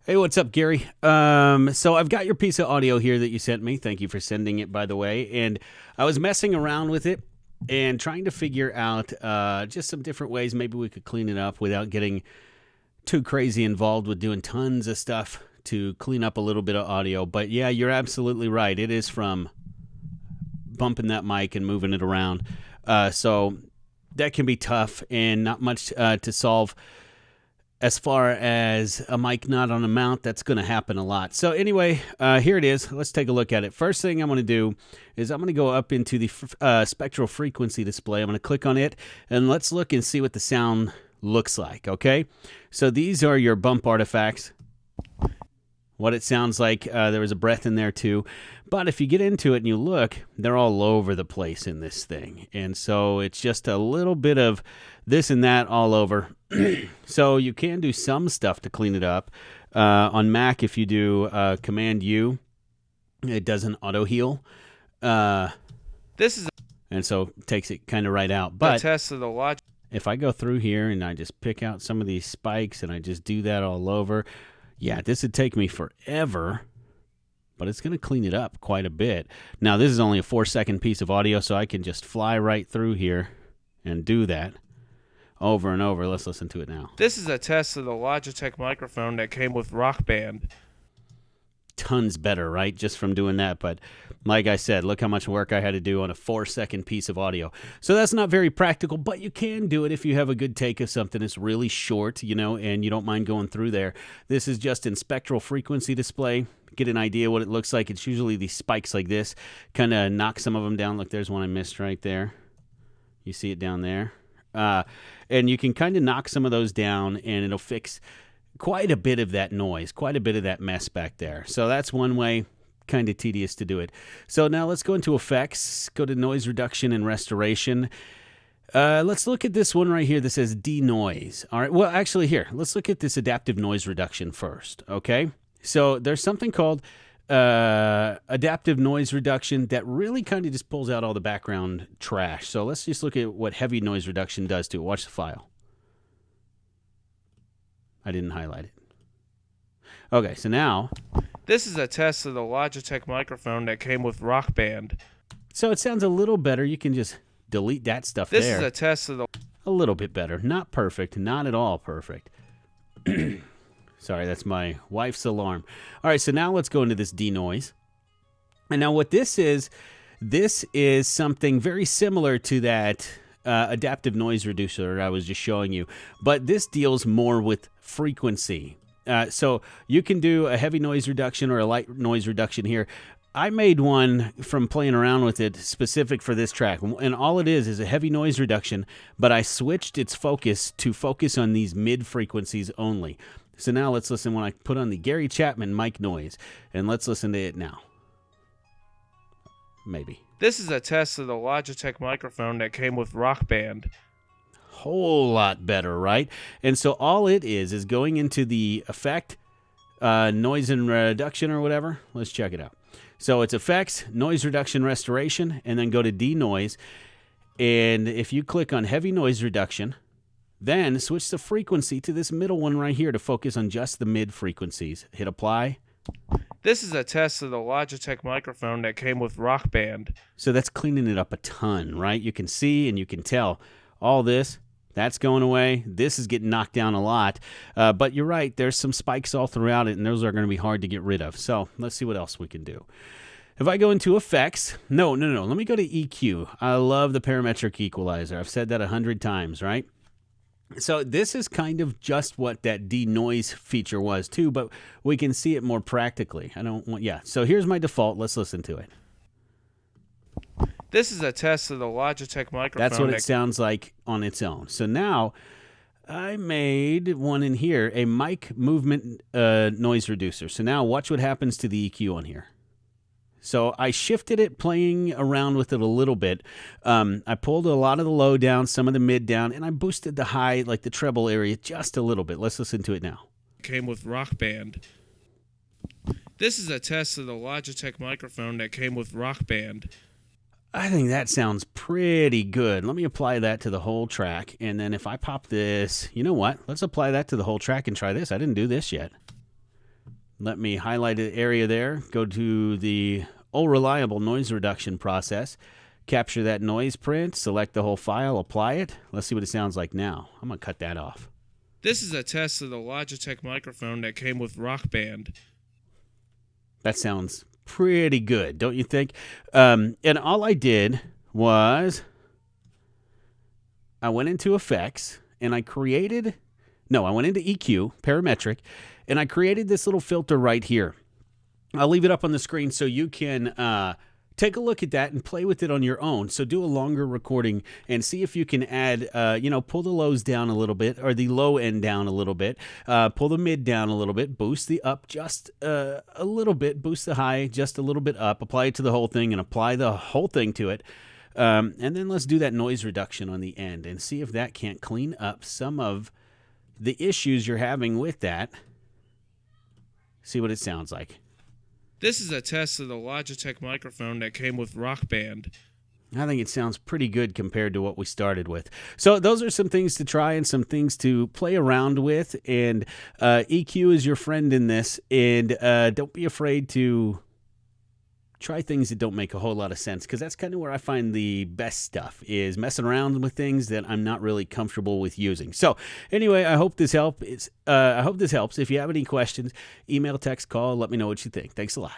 Hey, what's up, Gary? So I've got your piece of audio here that you sent me. Thank you for sending it, by the way. And I was messing around with it and trying to figure out just some different ways maybe we could clean it up without getting too crazy involved with doing tons of stuff to clean up a little bit of audio. But yeah, you're absolutely right. It is from bumping that mic and moving it around. So that can be tough and not much to solve. As far as a mic not on a mount, that's going to happen a lot. So anyway, here it is. Let's take a look at it. First thing I'm going to do is I'm going to go up into the spectral frequency display. I'm going to click on it, and let's look and see what the sound looks like, okay? So these are your bump artifacts. What it sounds like, there was a breath in there too. But if you get into it and you look, they're all over the place in this thing. And so it's just a little bit of this and that all over. So you can do some stuff to clean it up. On Mac, if you do Command U, it does an auto heal. And so it takes it kind of right out. But test of the logic. If I go through here and I just pick out some of these spikes and I just do that all over, yeah, this would take me forever, but it's going to clean it up quite a bit. Now, this is only a 4-second piece of audio, so I can just fly right through here and do that over and over. Let's listen to it now. This is a test of the Logitech microphone that came with Rock Band. Tons better, right? Just from doing that. But like I said, look how much work I had to do on a 4-second piece of audio. So that's not very practical, but you can do it if you have a good take of something that's really short, you know, and you don't mind going through there. This is just in spectral frequency display. Get an idea what it looks like. It's usually these spikes like this. Kind of knock some of them down. Look, there's one I missed right there. You see it down there? And you can kind of knock some of those down, and it'll fix quite a bit of that noise, quite a bit of that mess back there. So that's one way, kind of tedious to do it. So now let's go into effects, go to noise reduction and restoration. Let's look at this one right here that says denoise. All right, well, actually here, let's look at this adaptive noise reduction first, okay? So there's something called adaptive noise reduction that really kind of just pulls out all the background trash. So let's just look at what heavy noise reduction does to it. Watch the file. I didn't highlight it. Okay, so now This is a test of the Logitech microphone that came with Rock Band. So it sounds a little better. You can just delete that stuff This there. is a test of the... A little bit better. Not perfect. Not at all perfect. Sorry, that's my wife's alarm. All right, so now let's go into this denoise. And now what this is something very similar to that adaptive noise reducer I was just showing you. But this deals more with frequency. So you can do a heavy noise reduction or a light noise reduction here. I made one from playing around with it specific for this track. And all it is a heavy noise reduction, but I switched its focus to focus on these mid frequencies only. So now let's listen when I put on the Gary Chapman mic noise, and let's listen to it now. Maybe. This is a test of the Logitech microphone that came with Rock Band. Whole lot better, right? And so all it is going into the effect, noise and reduction or whatever. Let's check it out. So it's effects, noise reduction, restoration, and then go to denoise. And if you click on heavy noise reduction, then switch the frequency to this middle one right here to focus on just the mid frequencies. Hit apply. This is a test of the Logitech microphone that came with Rock Band. So that's cleaning it up a ton, right? You can see and you can tell all this. That's going away. This is getting knocked down a lot. But you're right. There's some spikes all throughout it, and those are going to be hard to get rid of. So let's see what else we can do. If I go into effects, no. Let me go to EQ. I love the parametric equalizer. I've said that 100 times, right? So this is kind of just what that denoise feature was too, but we can see it more practically. So here's my default. Let's listen to it. This is a test of the Logitech microphone. That's what it sounds like on its own. So now I made one in here, a mic movement noise reducer. So now watch what happens to the EQ on here. So I shifted it, playing around with it a little bit. I pulled a lot of the low down, some of the mid down, and I boosted the high, like the treble area, just a little bit. Let's listen to it now. Came with Rock Band. This is a test of the Logitech microphone that came with Rock Band. I think that sounds pretty good. Let me apply that to the whole track. And then if I pop this, you know what? Let's apply that to the whole track and try this. I didn't do this yet. Let me highlight the area there, go to the reliable noise reduction process, capture that noise print, select the whole file, apply it. Let's see what it sounds like now. I'm going to cut that off. This is a test of the Logitech microphone that came with Rock Band. That sounds pretty good, don't you think? And all I did was I went into effects and I went into EQ, parametric, and I created this little filter right here. I'll leave it up on the screen so you can take a look at that and play with it on your own. So do a longer recording and see if you can add, pull the lows down a little bit, or the low end down a little bit, pull the mid down a little bit, boost the up just a little bit, boost the high just a little bit up, apply it to the whole thing and apply the whole thing to it. And then let's do that noise reduction on the end and see if that can't clean up some of the issues you're having with that. See what it sounds like. This is a test of the Logitech microphone that came with Rock Band. I think it sounds pretty good compared to what we started with. So those are some things to try and some things to play around with. And EQ is your friend in this. And don't be afraid to try things that don't make a whole lot of sense, because that's kind of where I find the best stuff, is messing around with things that I'm not really comfortable with using. So anyway, I hope this helps. If you have any questions, email, text, call, let me know what you think. Thanks a lot.